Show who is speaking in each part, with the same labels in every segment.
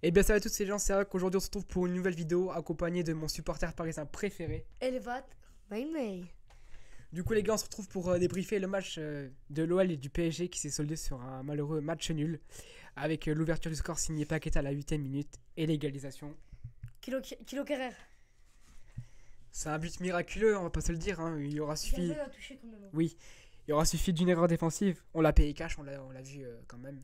Speaker 1: Et bien salut à tous ces gens, c'est vrai qu'aujourd'hui on se retrouve pour une nouvelle vidéo accompagné de mon supporter parisien préféré.
Speaker 2: Elevat, May.
Speaker 1: Du coup les gars on se retrouve pour débriefer le match de l'OL et du PSG qui s'est soldé sur un malheureux match nul avec l'ouverture du score signé Paqueta à la 8ème minute et l'égalisation.
Speaker 2: Kilo Kerrer.
Speaker 1: C'est un but miraculeux, on va pas se le dire, hein. Il aura suffi...
Speaker 2: Germain a touché quand même.
Speaker 1: Oui, il aura suffi d'une erreur défensive. On l'a payé cash, on l'a vu quand même.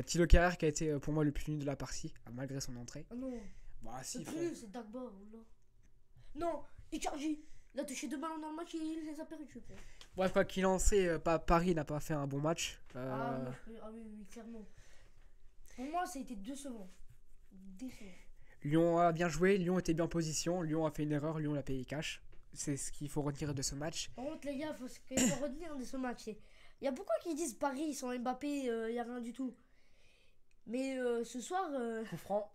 Speaker 1: Thilo Kehrer qui a été pour moi le plus nul de la partie malgré son entrée.
Speaker 2: Oh non.
Speaker 1: Bah si,
Speaker 2: Le plus nul, c'est Dagba. Oh là. Non, Icardi. Il a touché 2 ballons dans le match et il les a perdus.
Speaker 1: Bref, quoi qu'il en soit, Paris n'a pas fait un bon match.
Speaker 2: Ah oui, clairement. Pour moi, ça a été décevant.
Speaker 1: Lyon a bien joué, Lyon était bien en position, Lyon a fait une erreur, Lyon l'a payé cash. C'est ce qu'il faut retenir de ce match.
Speaker 2: Par contre, les gars, faut ce qu'il faut retenir de ce match. Il y a beaucoup qui disent Paris sans Mbappé, il n'y a rien du tout. Mais ce soir.
Speaker 1: Coup franc,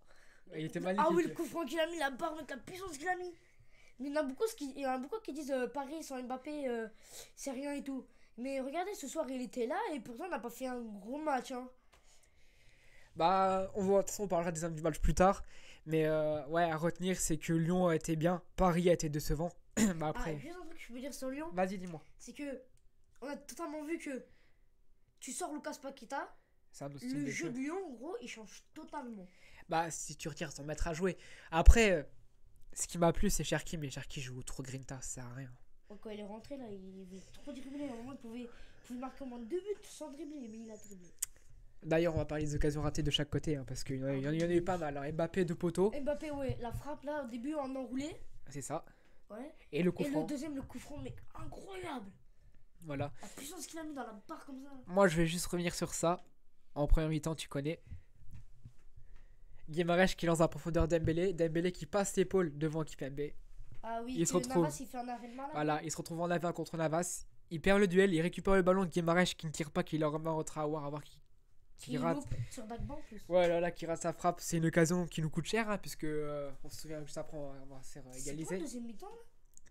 Speaker 1: il était magnifique.
Speaker 2: Ah oui, le coup franc qu'il a mis, la barre avec la puissance qu'il a mis. Mais il y en a beaucoup qui disent Paris sans Mbappé, c'est rien et tout. Mais regardez, ce soir il était là et pourtant on n'a pas fait un gros match. Hein.
Speaker 1: Bah, on voit, de toute façon, on parlera des hommes du match plus tard. Mais ouais, à retenir, c'est que Lyon a été bien, Paris a été décevant. Bah après.
Speaker 2: Ah, juste un truc que je veux dire sur Lyon.
Speaker 1: Vas-y, dis-moi.
Speaker 2: C'est que on a totalement vu que tu sors Lucas Paqueta,
Speaker 1: C'est un autre style
Speaker 2: le
Speaker 1: de
Speaker 2: jeu
Speaker 1: jeu.
Speaker 2: de Lyon, en gros, il change totalement.
Speaker 1: Bah, si tu retires son maître à jouer. Après, ce qui m'a plu, c'est Cherki, mais Cherki joue trop grinta, ça sert à rien.
Speaker 2: Donc, quand il est rentré là, il avait trop dribblé. Au moins, il pouvait marquer au moins 2 buts sans dribbler, mais il a dribblé.
Speaker 1: D'ailleurs, on va parler des occasions ratées de chaque côté, hein, parce qu'il y en a eu pas mal. Hein. Mbappé, deux poteaux.
Speaker 2: Mbappé, ouais, la frappe là, au début en enroulé.
Speaker 1: C'est ça.
Speaker 2: Ouais.
Speaker 1: Et le coup
Speaker 2: Et
Speaker 1: franc.
Speaker 2: le deuxième, le coup franc, mec, incroyable.
Speaker 1: Voilà.
Speaker 2: La puissance qu'il a mis dans la barre comme ça.
Speaker 1: Moi, je vais juste revenir sur ça. En première mi-temps, tu connais. Guimarães qui lance en profondeur Dembélé. Dembélé qui passe l'épaule devant Kipembe.
Speaker 2: Ah oui,
Speaker 1: il se retrouve.
Speaker 2: Navas, il fait un arrêt de malade.
Speaker 1: Voilà, il se retrouve en avant contre Navas. Il perd le duel, il récupère le ballon de Guimarães qui ne tire pas, qui le remet au Traoré à voir qui rate.
Speaker 2: Sur Dagba en plus.
Speaker 1: Ouais, là, qui rate sa frappe. C'est une occasion qui nous coûte cher, hein, puisque on se souvient juste après, on va se faire égaliser.
Speaker 2: C'est pas le deuxième mi-temps là.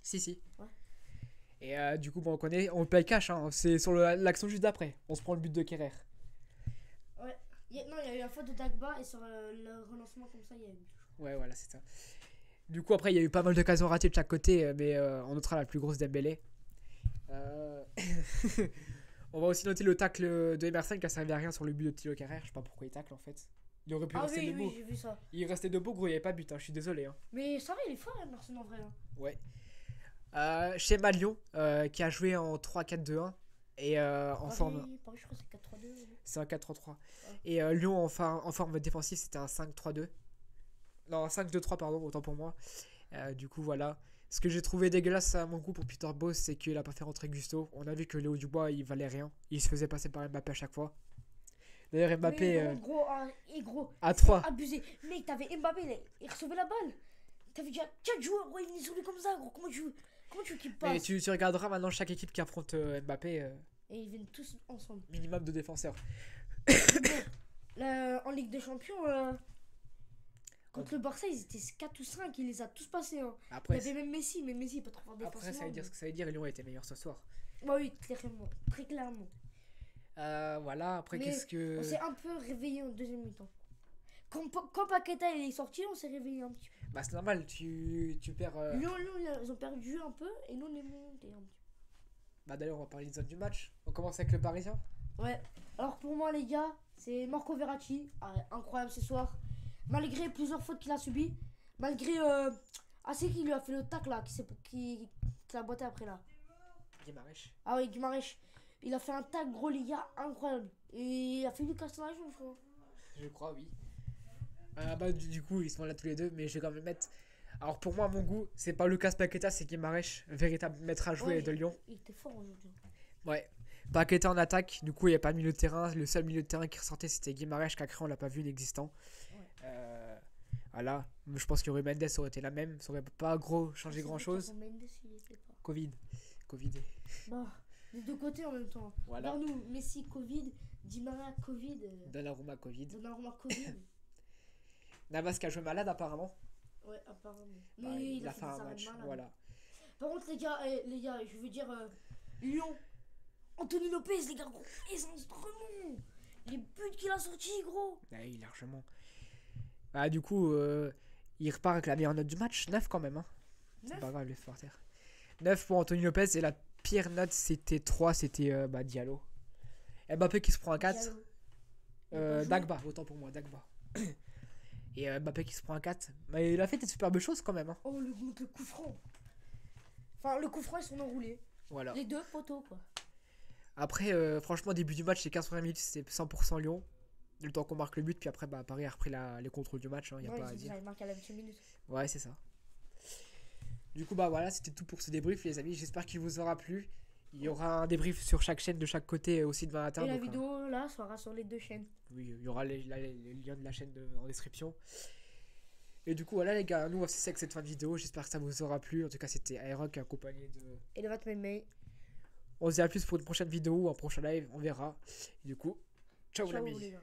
Speaker 1: Si.
Speaker 2: Ouais.
Speaker 1: Et du coup, bon, on le paye cash. Hein, c'est sur l'action juste d'après. On se prend le but de Kerrer.
Speaker 2: Ouais. Non, il y a eu la faute de Dagba et sur le relancement comme ça, il y a eu.
Speaker 1: Ouais, voilà, c'est ça. Du coup, après, il y a eu pas mal d'occasions ratées de chaque côté, mais on notera la plus grosse Dembélé. On va aussi noter le tacle de Emerson qui a servi à rien sur le but de Thilo Kehrer. Je sais pas pourquoi il tacle en fait. Il aurait pu rester debout.
Speaker 2: Oui, j'ai vu ça.
Speaker 1: Il restait debout, gros, il n'y avait pas de but. Hein. Je suis désolé. Hein.
Speaker 2: Mais ça va, il est fort, Emerson en vrai. Hein.
Speaker 1: Ouais. Chez Lyon, qui a joué en 3-4-2-1. Et en forme.
Speaker 2: Paris, je crois que c'est 4-3-2.
Speaker 1: C'est un 4-3-3.
Speaker 2: Ouais.
Speaker 1: Et Lyon, en forme défensive, c'était un 5-3-2. Non, un 5-2-3, pardon, autant pour moi. Du coup, voilà. Ce que j'ai trouvé dégueulasse à mon goût pour Peter Bosz, c'est qu'il a pas fait rentrer Gusto. On a vu que Léo Dubois, il valait rien. Il se faisait passer par Mbappé à chaque fois. D'ailleurs, Mbappé.
Speaker 2: Mais gros,
Speaker 1: à 3.
Speaker 2: Abusé. Mec, t'avais Mbappé, il recevait la balle. T'avais déjà 4 joueurs, gros, il venait sur lui comme ça, gros. Comment tu veux qu'il passe?
Speaker 1: Et tu regarderas maintenant chaque équipe qui affronte Mbappé.
Speaker 2: Et ils viennent tous ensemble.
Speaker 1: Minimum de défenseurs.
Speaker 2: En Ligue des Champions, contre le Barça, ils étaient 4 ou 5, il les a tous passés. Hein.
Speaker 1: Après,
Speaker 2: il y avait même Messi, mais Messi n'est pas trop fort défensivement.
Speaker 1: Après, ça veut dire ce que ça veut dire. Lyon a été meilleur ce soir.
Speaker 2: Bah oui, clairement, très clairement.
Speaker 1: Voilà, après,
Speaker 2: mais
Speaker 1: qu'est-ce que.
Speaker 2: On s'est un peu réveillé en deuxième mi-temps. Quand Paqueta il est sorti, on s'est réveillé un petit peu.
Speaker 1: Bah, c'est normal, tu perds.
Speaker 2: Lyon, ils ont perdu un peu et nous on est monté un petit peu.
Speaker 1: Bah, d'ailleurs, on va parler des zones du match. On commence avec le Parisien.
Speaker 2: Ouais, alors pour moi, les gars, c'est Marco Verratti. Incroyable ce soir. Malgré plusieurs fautes qu'il a subies, malgré assez qui lui a fait le tac là, qui a boité après là.
Speaker 1: Guimarães.
Speaker 2: Ah oui, Guimarães. Il a fait un tac gros les gars, incroyable. Et il a fait Lucas dans la jambe, je crois.
Speaker 1: Je crois, oui. Bah du coup, ils sont là tous les deux, mais je vais quand même mettre. Alors pour moi, à mon goût, c'est pas Lucas Paqueta, c'est Guimarães, véritable maître à jouer de Lyon.
Speaker 2: Il était fort aujourd'hui.
Speaker 1: Ouais. Paqueta en attaque, du coup, il n'y a pas de milieu de terrain. Le seul milieu de terrain qui ressortait, c'était Guimarães, qu'après, on l'a pas vu inexistant. Ouais. Voilà. Je pense que Rui Mendes aurait été la même. Ça aurait pas changé grand chose. Covid.
Speaker 2: Bah, les deux côtés en même temps.
Speaker 1: Voilà.
Speaker 2: Alors nous, Messi Covid, Di Maria Covid.
Speaker 1: Donnarumma Covid.
Speaker 2: Covid.
Speaker 1: Navas qui a joué malade apparemment.
Speaker 2: Ouais, apparemment. Mais
Speaker 1: bah, il a fait un match. Voilà.
Speaker 2: Par contre, les gars, je veux dire, Lyon, Anthony Lopez, les gars, gros, les buts qu'il a sortis, gros.
Speaker 1: Oui, largement. Ah, du coup, il repart avec la meilleure note du match. 9 quand même. Hein. C'est
Speaker 2: Neuf.
Speaker 1: pas grave, les supporters. 9 pour Anthony Lopez. Et la pire note, c'était 3. C'était Diallo. Mbappé qui se prend un 4.
Speaker 2: Diallo. Il a pas joué.
Speaker 1: Dagba, autant pour moi, Dagba. Et Mbappé qui se prend un 4. Mais il a fait des superbes choses quand même. Hein.
Speaker 2: Oh, le coup franc. Enfin, le coup franc, ils sont enroulés.
Speaker 1: Voilà.
Speaker 2: Les deux poteaux, quoi.
Speaker 1: Après, franchement, début du match, les 80 minutes, c'était 100% Lyon. Le temps qu'on marque le but, puis après, Paris a repris les contrôles du match. Il n'y a
Speaker 2: Non,
Speaker 1: pas à dire.
Speaker 2: ils marquent à la 20e minute.
Speaker 1: Ouais, c'est ça. Du coup, voilà, c'était tout pour ce débrief, les amis. J'espère qu'il vous aura plu. Il y aura un débrief sur chaque chaîne de chaque côté aussi demain matin.
Speaker 2: Et la
Speaker 1: donc,
Speaker 2: vidéo, là, sera sur les deux chaînes.
Speaker 1: oui, il y aura les liens de la chaîne en description. Et du coup, voilà, les gars, nous, on va se laisser avec cette fin de vidéo. J'espère que ça vous aura plu. En tout cas, c'était Aeroc accompagné de.
Speaker 2: Et le 28 mai.
Speaker 1: On se dit à plus pour une prochaine vidéo ou un prochain live, on verra. Et du coup, ciao,
Speaker 2: Ciao,
Speaker 1: l'ami.
Speaker 2: les gars.